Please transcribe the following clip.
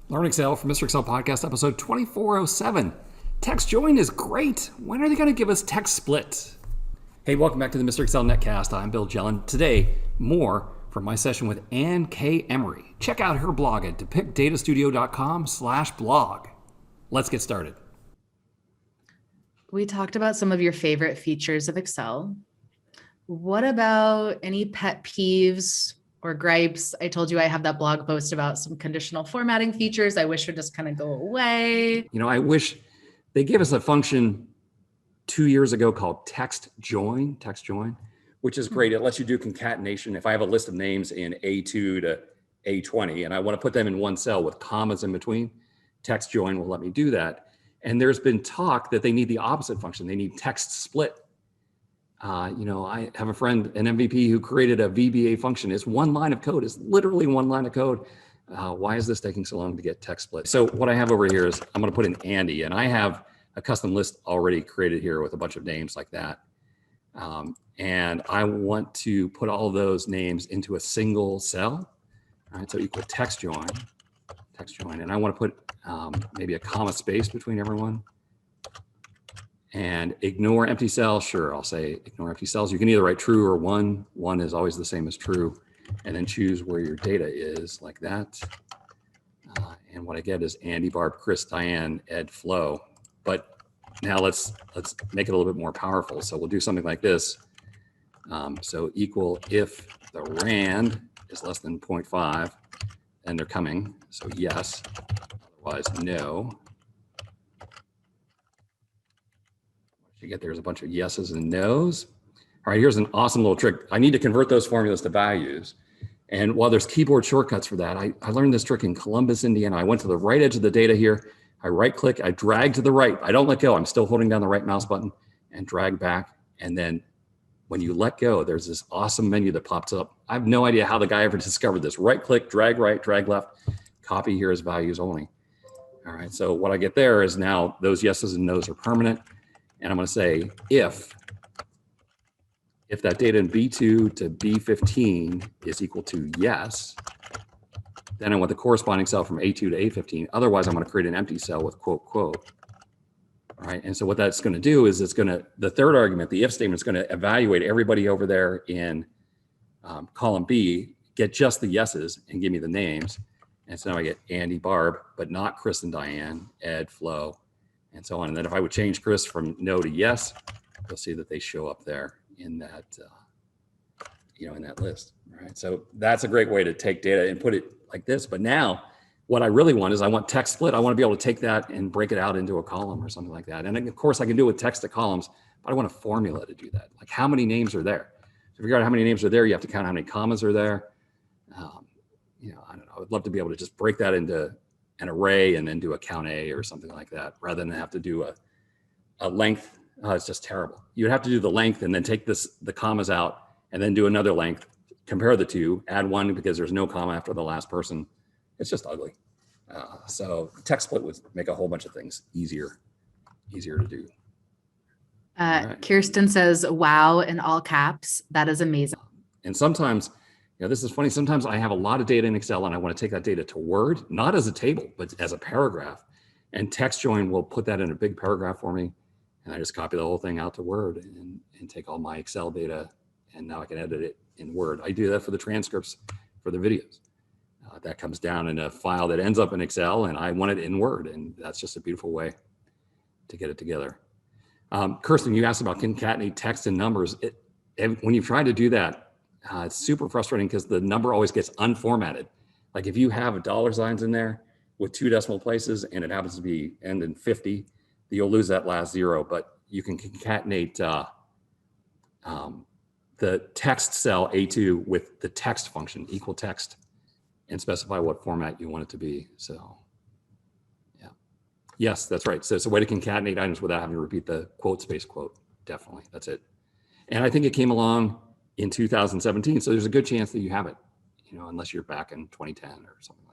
Learn Excel from Mr. Excel Podcast, episode 2407. Text join is great. When are they going to give us text split? Hey, welcome back to the Mr. Excel Netcast. I'm Bill Jelen. Today, more from my session with Ann K. Emery. Check out her blog at depictdatastudio.com/blog. Let's get started. We talked about some of your favorite features of Excel. What about any pet peeves or gripes? I told you I have that blog post about some conditional formatting features I wish would just kind of go away. I wish they gave us a function 2 years ago called text join, which is great. It lets you do concatenation. If I have a list of names in A2 to A20 and I want to put them in one cell with commas in between, text join will let me do that. And there's been talk that they need the opposite function. They need text split. I have a friend, an MVP, who created a VBA function. It's one line of code. It's literally one line of code. Why is this taking so long to get text split? So what I have over here is I'm going to put in Andy, and I have a custom list already created here with a bunch of names like that. And I want to put all of those names into a single cell. All right, so equal text join. And I want to put maybe a comma space between everyone. And ignore empty cells. Sure, I'll say ignore empty cells. You can either write true or one. One is always the same as true. And then choose where your data is like that. And what I get is Andy, Barb, Chris, Diane, Ed, Flo. But now let's make it a little bit more powerful. So we'll do something like this. So equal if the rand is less than 0.5, and they're coming. So yes, otherwise no. You get there's a bunch of yeses and nos. All right, here's an awesome little trick. I need to convert those formulas to values. And while there's keyboard shortcuts for that, I learned this trick in Columbus, Indiana. I went to the right edge of the data here. I right click, I drag to the right. I don't let go. I'm still holding down the right mouse button and drag back. And then when you let go, there's this awesome menu that pops up. I have no idea how the guy ever discovered this. Right click, drag right, drag left, copy here as values only. All right, so what I get there is now those yeses and nos are permanent. And I'm going to say if that data in B2 to B15 is equal to yes, then I want the corresponding cell from A2 to A15. Otherwise, I'm going to create an empty cell with quote, quote. All right. And so what that's going to do is the third argument, the if statement, is going to evaluate everybody over there in column B, get just the yeses and give me the names. And so now I get Andy, Barb, but not Chris and Diane, Ed, Flo, and so on. And then if I would change Chris from no to yes, you'll see that they show up there in that, in that list. All right. So that's a great way to take data and put it like this. But now what I really want is I want text split. I want to be able to take that and break it out into a column or something like that. And of course I can do it with text to columns, but I want a formula to do that. Like how many names are there? To figure out how many names are there, you have to count how many commas are there. I don't know. I would love to be able to just break that into an array and then do a count A or something like that, rather than have to do a length. It's just terrible. You'd have to do the length and then take the commas out and then do another length, compare the two, add one because there's no comma after the last person. It's just ugly. So text split would make a whole bunch of things easier to do. Right. Kirsten says, wow, in all caps. That is amazing. And sometimes, this is funny. Sometimes I have a lot of data in Excel and I want to take that data to Word, not as a table, but as a paragraph. And text join will put that in a big paragraph for me. And I just copy the whole thing out to Word and take all my Excel data. And now I can edit it in Word. I do that for the transcripts for the videos. That comes down in a file that ends up in Excel and I want it in Word. And that's just a beautiful way to get it together. Kirsten, you asked about concatenate text and numbers. When you've tried to do that, it's super frustrating because the number always gets unformatted. Like if you have dollar signs in there with 2 decimal places and it happens to be end in 50, you'll lose that last zero. But you can concatenate the text cell A2 with the text function, equal text, and specify what format you want it to be. So yeah, yes, that's right. So it's a way to concatenate items without having to repeat the quote space quote. Definitely, that's it. And I think it came along in 2017. So there's a good chance that you have it, unless you're back in 2010 or something like that.